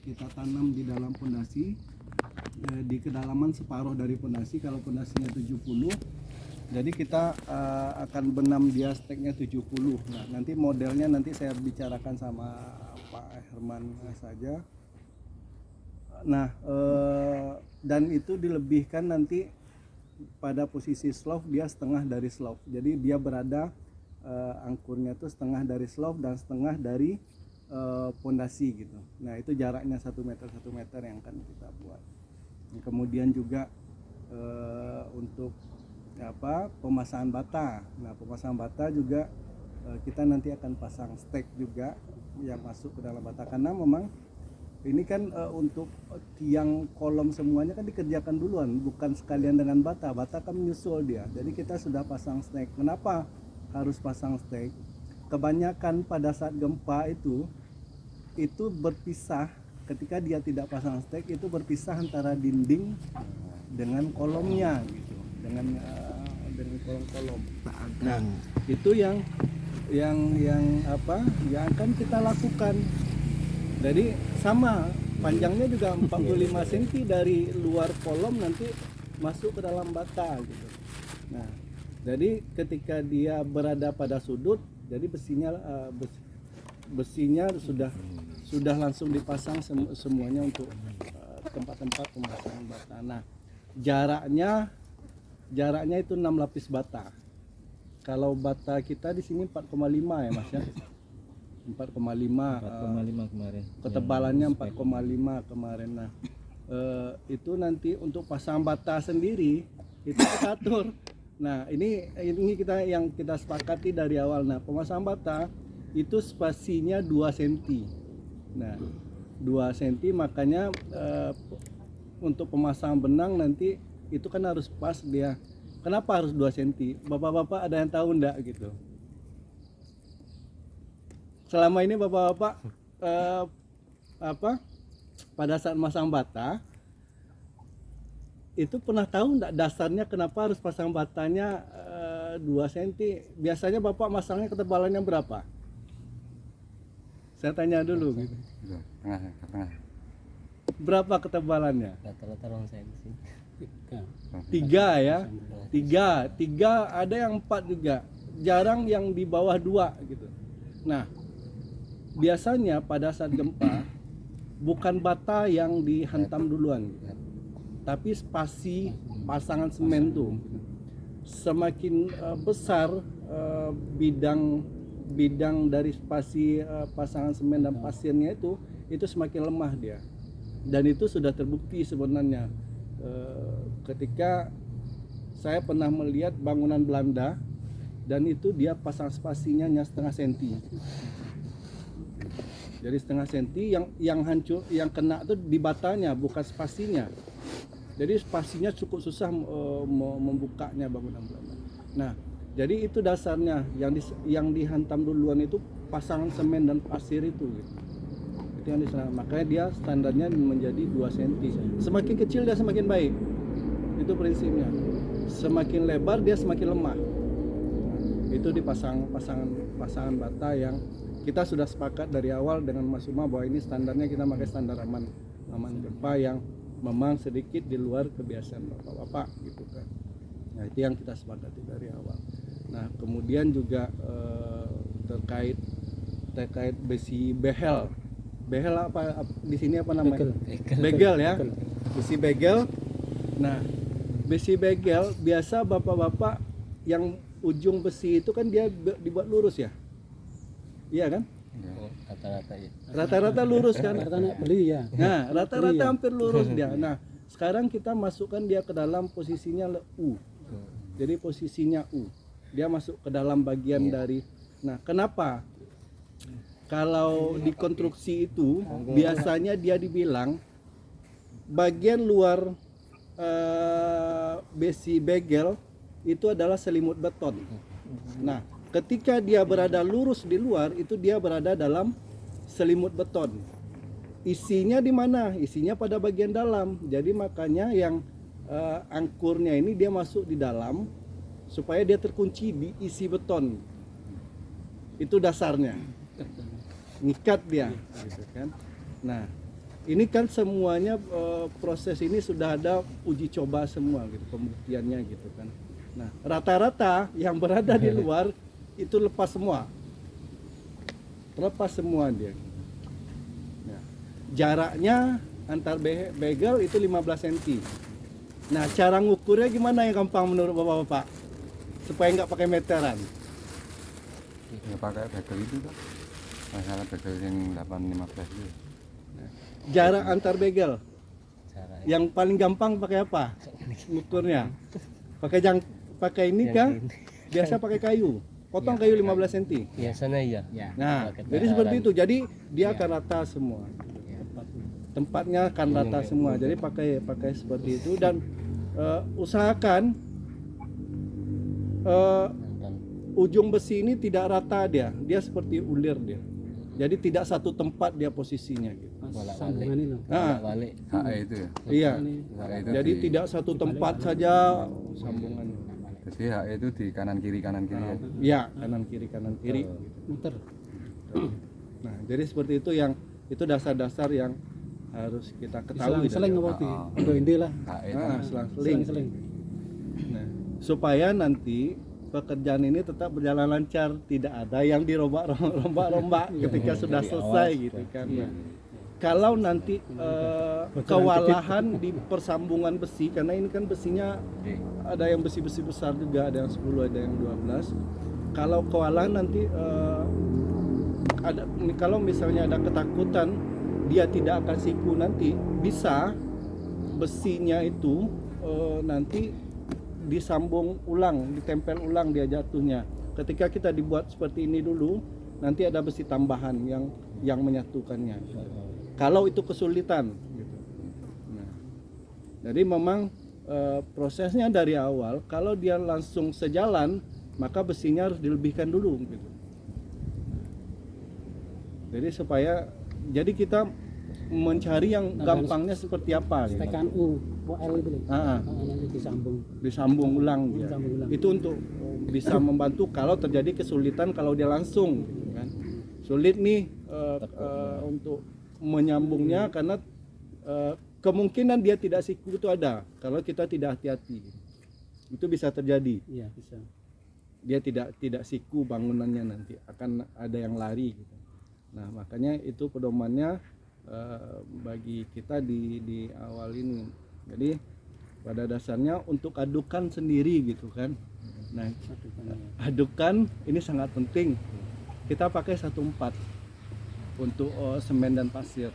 kita tanam di dalam pondasi di kedalaman separuh dari pondasi. Kalau pondasinya 70, jadi kita akan benam dia steknya 70. Nah, nanti modelnya nanti saya bicarakan sama Pak Herman saja. Nah, dan itu dilebihkan nanti pada posisi slope, dia setengah dari slope. Jadi dia berada angkurnya itu setengah dari slope dan setengah dari pondasi gitu. Nah, itu jaraknya 1 meter yang akan kita buat. Kemudian juga untuk pemasangan bata. Nah, pemasangan bata juga kita nanti akan pasang stek juga yang masuk ke dalam bata, karena memang ini kan untuk tiang kolom semuanya kan dikerjakan duluan, bukan sekalian dengan bata. Bata kan menyusul dia. Jadi kita sudah pasang stek. Kenapa harus pasang stek? Kebanyakan pada saat gempa itu berpisah. Ketika dia tidak pasang stek, itu berpisah antara dinding dengan kolomnya gitu, dengan kolom-kolom. Nah, itu yang akan kita lakukan. Jadi sama, panjangnya juga 45 cm dari luar kolom nanti masuk ke dalam bata gitu. Nah, jadi ketika dia berada pada sudut, jadi besinya sudah langsung dipasang semuanya untuk tempat-tempat pemasangan bata. Nah, jaraknya itu 6 lapis bata. Kalau bata kita di sini 4,5 ya Mas ya. 4,5 kemarin. Ketebalannya 4,5 kemarin. Nah, itu nanti untuk pasang bata sendiri itu kita atur. Nah, ini yang kita sepakati dari awal. Nah, pemasangan bata itu spasinya 2 cm. Nah, 2 cm, makanya untuk pemasangan benang nanti itu kan harus pas dia. Kenapa harus 2 cm? Bapak-bapak ada yang tahu enggak gitu? Selama ini bapak-bapak pada saat masang bata itu pernah tahu enggak dasarnya kenapa harus pasang batanya 2 cm? Biasanya bapak masangnya ketebalannya berapa? Saya tanya dulu gitu. Berapa ketebalannya? Rata-rata orang saya di sini. 3 ya. 3, ada yang 4 juga. Jarang yang di bawah 2 gitu. Nah, biasanya pada saat gempa bukan bata yang dihantam duluan, tapi spasi pasangan semen tuh semakin besar bidang dari spasi pasangan semen dan pasirnya itu semakin lemah dia. Dan itu sudah terbukti sebenarnya ketika saya pernah melihat bangunan Belanda dan itu dia pasang spasinya hanya setengah senti. Jadi setengah senti yang hancur, yang kena itu di batanya, bukan spasinya. Jadi spasinya cukup susah membukanya bangunan Belanda. Nah, jadi itu dasarnya yang dihantam duluan itu pasangan semen dan pasir itu. Gitu. Itu yang makanya dia standarnya menjadi 2 cm. Semakin kecil dia semakin baik. Itu prinsipnya. Semakin lebar dia semakin lemah. Nah, itu dipasang pasangan bata yang kita sudah sepakat dari awal dengan Mas Uma bahwa ini standarnya kita pakai standar aman gempa yang memang sedikit di luar kebiasaan bapak-bapak gitu kan. Nah, itu yang kita sepakati dari awal. Nah, kemudian juga terkait besi behel. Behel apa di sini apa namanya? Begel ya. Besi begel. Nah, besi begel biasa bapak-bapak yang ujung besi itu kan dia dibuat lurus ya. Iya kan? Rata-rata ya. Rata-rata lurus kan? Rata-rata beli ya. Nah, rata-rata hampir lurus dia. Nah, sekarang kita masukkan dia ke dalam posisinya U. Jadi posisinya U. Dia masuk ke dalam bagian dari. Nah, kenapa? Kalau di konstruksi itu biasanya dia dibilang bagian luar besi begel itu adalah selimut beton. Nah, ketika dia berada lurus di luar, itu dia berada dalam selimut beton. Isinya di mana? Isinya pada bagian dalam. Jadi makanya yang angkurnya ini dia masuk di dalam supaya dia terkunci di isi beton. Itu dasarnya. Ngikat dia, gitu kan. Nah, ini kan semuanya proses ini sudah ada uji coba semua gitu, pembuktiannya gitu kan. Nah, rata-rata yang berada di luar itu lepas semua. Terlepas semua dia. Nah, jaraknya antar bagel itu 15 cm. Nah, cara ngukurnya gimana yang gampang menurut Bapak-bapak? Supaya nggak pakai meteran. Ya pakai bagel itu kan. Masalah bagel yang 815 itu. Jarak antar bagel. Cara Yang paling gampang pakai apa? Ngukurnya. Pakai ini kah? Biasa pakai kayu. Potong kayu 15 cm. biasanya iya. Nah, Pakai jadi seperti takaran. itu. Jadi dia akan rata semua. Tempatnya akan rata semua. Jadi pakai seperti itu dan usahakan Nonton. ujung besi ini tidak rata dia. Dia seperti ulir dia. Jadi tidak satu tempat dia posisinya gitu. Bolak-balik. Nah, Bolak-balik. HE itu ya. iya. HE itu Jadi di, tidak satu tempat saja sambungannya. jadi HE itu di kanan kiri ya. Iya, kanan kiri. muter. Nah, jadi seperti itu yang itu dasar-dasar yang harus kita ketahui. Selang apa di Ah. untuk ini lah. HE itu Nah, selang-seling. Selang. Nah, supaya nanti pekerjaan ini tetap berjalan lancar, tidak ada yang dirombak-rombak ketika sudah selesai gitu kan. Nah, kalau nanti kewalahan di persambungan besi, karena ini kan besinya ada yang besi-besi besar juga, ada yang 10, ada yang 12. Kalau kewalahan nanti kalau misalnya ada ketakutan dia tidak akan siku, nanti bisa besinya itu nanti disambung ulang, ditempel ulang dia jatuhnya. Ketika kita dibuat seperti ini dulu, nanti ada besi tambahan yang menyatukannya. Kalau itu kesulitan gitu. Nah, jadi memang prosesnya dari awal, kalau dia langsung sejalan, maka besinya harus dilebihkan dulu gitu. Jadi jadi kita mencari yang gampangnya seperti apa gitu. Tekan U, L itu. Nanti Disambung ulang dia. Disambung ulang. Itu untuk bisa membantu kalau terjadi kesulitan kalau dia langsung gitu kan. Sulit nih untuk menyambungnya karena kemungkinan dia tidak siku itu ada kalau kita tidak hati-hati. Itu bisa terjadi. Iya, bisa. Dia tidak siku bangunannya, nanti akan ada yang lari gitu. Nah, makanya itu pedomannya bagi kita di awal ini. Jadi pada dasarnya untuk adukan sendiri gitu kan. Nah, adukan ini sangat penting. Kita pakai 1/4 untuk semen dan pasir.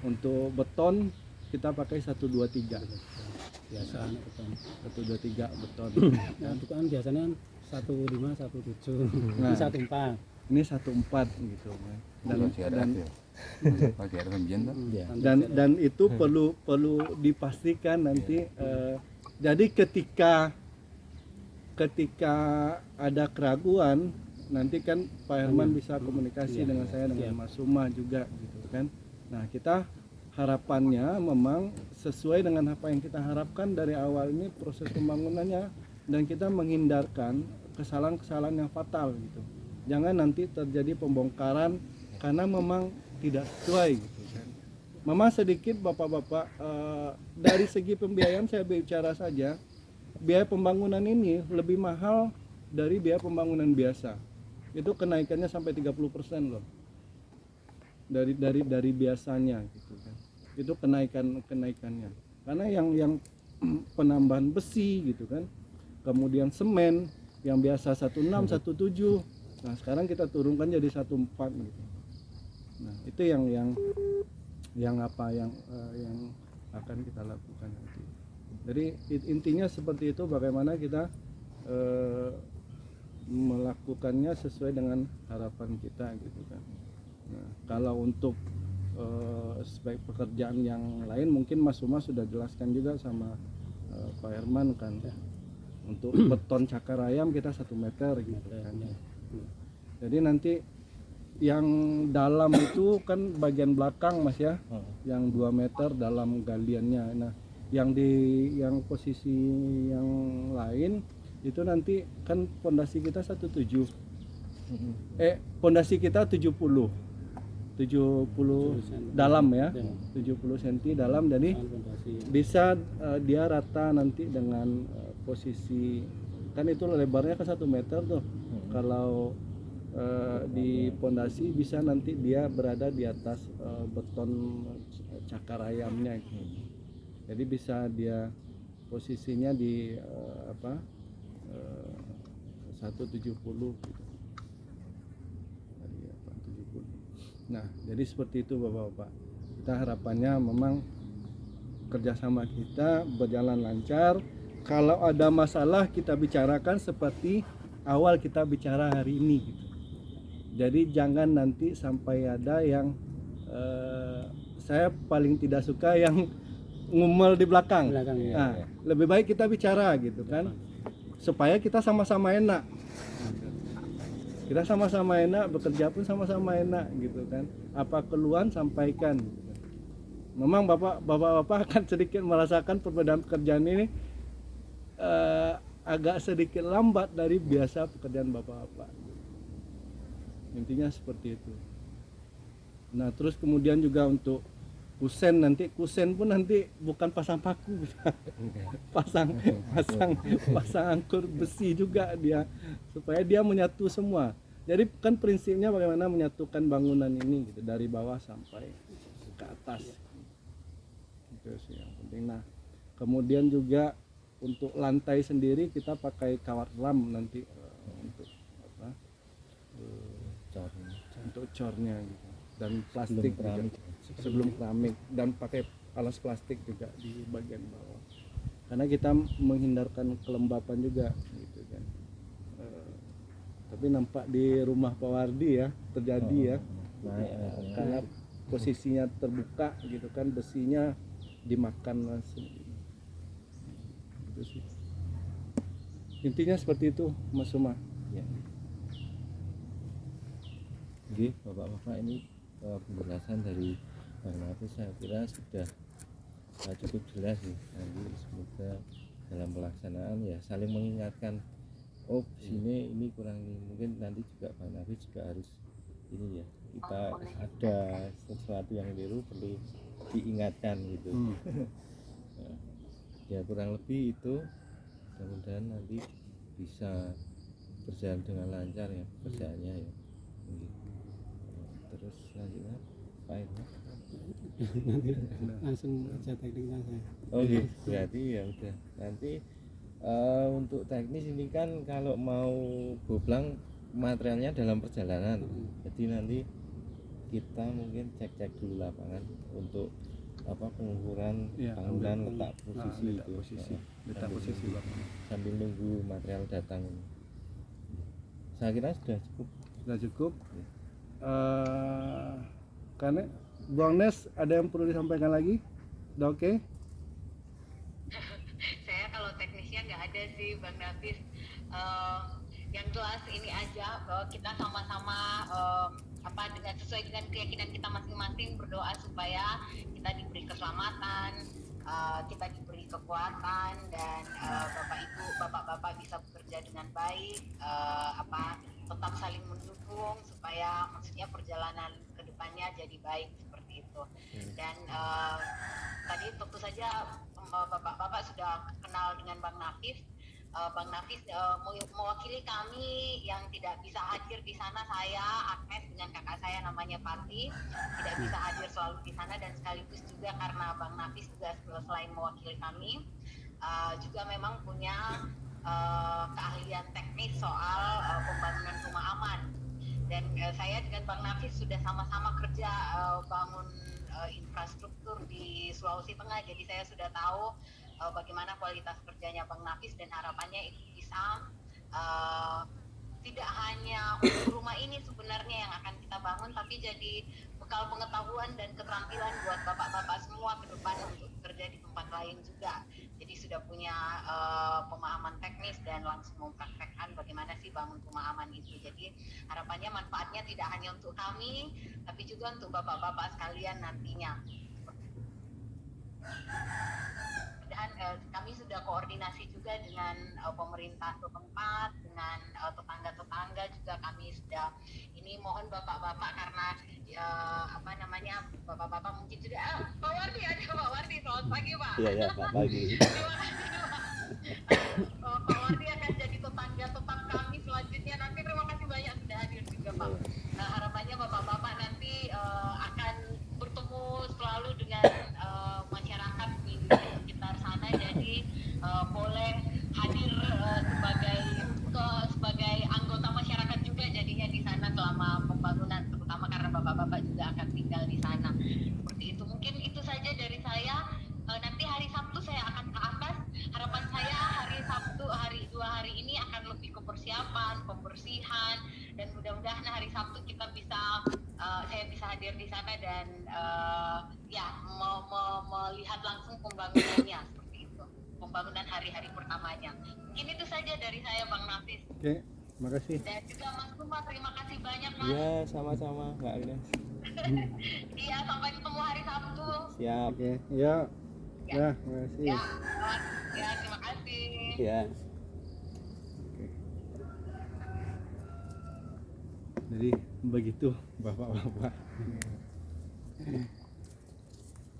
Untuk beton kita pakai 1/2/3. Biasa anak beton. 1/2/3 beton. Nah, itu kan biasanya 1,5, 1,7. Nah. Ini 1,4. Ini 1/4 gitu. Dan itu perlu dipastikan nanti jadi ketika ada keraguan nanti kan Pak Herman bisa komunikasi dengan saya, dengan Mas Suma juga gitu kan. Nah, kita harapannya memang sesuai dengan apa yang kita harapkan dari awal ini proses pembangunannya, dan kita menghindarkan kesalahan-kesalahan yang fatal gitu. Jangan nanti terjadi pembongkaran karena memang tidak sesuai gitu kan. Memang sedikit Bapak-bapak dari segi pembiayaan saya bicara saja, biaya pembangunan ini lebih mahal dari biaya pembangunan biasa. Itu kenaikannya sampai 30% loh. Dari biasanya gitu kan. Itu kenaikannya. Karena yang penambahan besi gitu kan. Kemudian semen yang biasa 16, 17. Nah, sekarang kita turunkan jadi 14 gitu. Nah, itu yang akan kita lakukan nanti. Jadi intinya seperti itu, bagaimana kita melakukannya sesuai dengan harapan kita gitu kan. Nah, kalau untuk spek pekerjaan yang lain mungkin Mas Suma sudah jelaskan juga sama Pak Herman kan. Untuk beton cakar ayam kita 1 meter gitu kan. Jadi nanti yang dalam itu kan bagian belakang Mas ya, yang 2 meter dalam galiannya. Nah, yang posisi yang lain itu nanti kan pondasi kita 17. Pondasi kita 70. 70 dalam ya, 70 cm dalam, jadi bisa dia rata nanti dengan posisi, kan itu lebarnya kan 1 meter tuh. Kalau di pondasi bisa nanti dia berada di atas beton cakar ayamnya gitu. Jadi bisa dia posisinya di 170 gitu. Nah, jadi seperti itu Bapak-Bapak. Kita harapannya memang kerjasama kita berjalan lancar. Kalau ada masalah kita bicarakan seperti awal kita bicara hari ini gitu. Jadi jangan nanti sampai ada yang saya paling tidak suka yang ngumel di belakang. Nah, lebih baik kita bicara gitu kan, supaya kita sama-sama enak. Kita sama-sama enak, bekerja pun sama-sama enak gitu kan. Apa keluhan sampaikan. Memang bapak-bapak akan sedikit merasakan perbedaan pekerjaan ini agak sedikit lambat dari biasa pekerjaan bapak-bapak. Intinya seperti itu. Nah, terus kemudian juga untuk kusen pun nanti bukan pasang paku, pasang angkur besi juga dia, supaya dia menyatu semua. Jadi kan prinsipnya bagaimana menyatukan bangunan ini gitu, dari bawah sampai ke atas. Itu sih yang penting. Nah, kemudian juga untuk lantai sendiri kita pakai kawat ram nanti untuk untuk cornya gitu, dan plastik juga. Sebelum keramik, dan pakai alas plastik juga di bagian bawah, karena kita menghindarkan kelembapan juga gitu kan. Tapi nampak di rumah Pak Wardi ya terjadi ya, karena posisinya terbuka gitu kan, besinya dimakan langsung. Itu sih. Intinya seperti itu Mas Suma. Ya. Oke, Bapak-bapak, ini penjelasan dari Bang Nafis saya kira sudah cukup jelas sih. Nanti semoga dalam pelaksanaan ya saling mengingatkan, oh sini ini kurang ini, mungkin nanti juga Bang Nafis juga harus ini ya, kita ada sesuatu yang keliru perlu diingatkan gitu. Ya kurang lebih itu, mudah-mudahan nanti bisa berjalan dengan lancar ya pekerjaannya ya. Terus selanjutnya Pak Irma. Nanti langsung aja tekniknya saya. Oke, berarti ya udah. Nanti untuk teknis ini kan kalau mau goplang materialnya dalam perjalanan. Jadi nanti kita mungkin cek-cek dulu lapangan untuk pengukuran bangunan, letak posisi itu. Letak posisi lapangan. Sambil nunggu material datang. Saya kira sudah cukup. Sudah cukup. Karena Bang Nes ada yang perlu disampaikan lagi? Udah oke? Saya kalau teknisnya nggak ada sih Bang Nafis. Yang jelas ini aja bahwa kita sama-sama dengan sesuai dengan keyakinan kita masing-masing berdoa supaya kita diberi keselamatan, kita diberi kekuatan, dan bapak-bapak bisa bekerja dengan baik, tetap saling mendukung supaya maksudnya perjalanan kedepannya jadi baik seperti itu. Dan tadi tentu saja bapak-bapak sudah kenal dengan Bang Nafis. Bang Nafis mewakili kami yang tidak bisa hadir di sana, saya Agnes dengan kakak saya namanya Pati tidak bisa hadir selalu di sana, dan sekaligus juga karena Bang Nafis juga selain mewakili kami juga memang punya keahlian teknis soal pembangunan rumah aman, dan saya dengan Bang Nafis sudah sama-sama kerja bangun infrastruktur di Sulawesi Tengah, jadi saya sudah tahu bagaimana kualitas kerjanya Bang Nafis, dan harapannya itu bisa tidak hanya untuk rumah ini sebenarnya yang akan kita bangun, tapi jadi bekal pengetahuan dan keterampilan buat bapak-bapak semua ke depan untuk bekerja di tempat lain juga. Jadi sudah punya pemahaman teknis dan langsung mempraktekkan bagaimana sih bangun rumah aman itu. Jadi harapannya manfaatnya tidak hanya untuk kami, tapi juga untuk bapak-bapak sekalian nantinya. Dan kami sudah koordinasi juga dengan pemerintah setempat, dengan tetangga-tetangga juga kami sudah ini, mohon bapak-bapak karena apa namanya bapak-bapak mungkin sudah Pak Wardi, ada Pak Wardi, selamat pagi Pak. Iya ya, Pak pagi. Terima kasih Pak. Pak Wardi akan jadi tetangga tetap kami selanjutnya nanti. Terima kasih banyak sudah hadir juga Pak. Nah, harapannya bapak-bapak nanti akan bertemu selalu dengan masyarakat di sekitar sana, jadi boleh hadir sebagai anggota masyarakat juga jadinya di sana selama pembangunan, terutama karena bapak-bapak juga akan tinggal di sana. Seperti itu, mungkin itu saja dari saya. Nanti hari Sabtu saya akan ke atas. Harapan saya hari Sabtu, dua hari ini akan lebih ke persiapan, pembersihan, dan mudah-mudahan hari Sabtu kita bisa saya bisa hadir di sana dan ya melihat langsung pembangunannya seperti itu, pembangunan hari-hari pertamanya. Mungkin itu saja dari saya Bang Nafis. Oke, makasih. Dan juga Mas Kuma, terima kasih banyak Mas. Iya, sama-sama Mbak Agnes. Iya, sampai ketemu hari Sabtu. Siap. Oke, ya. Ya, makasih. Ya, terima kasih. Ya. Jadi begitu Bapak-bapak.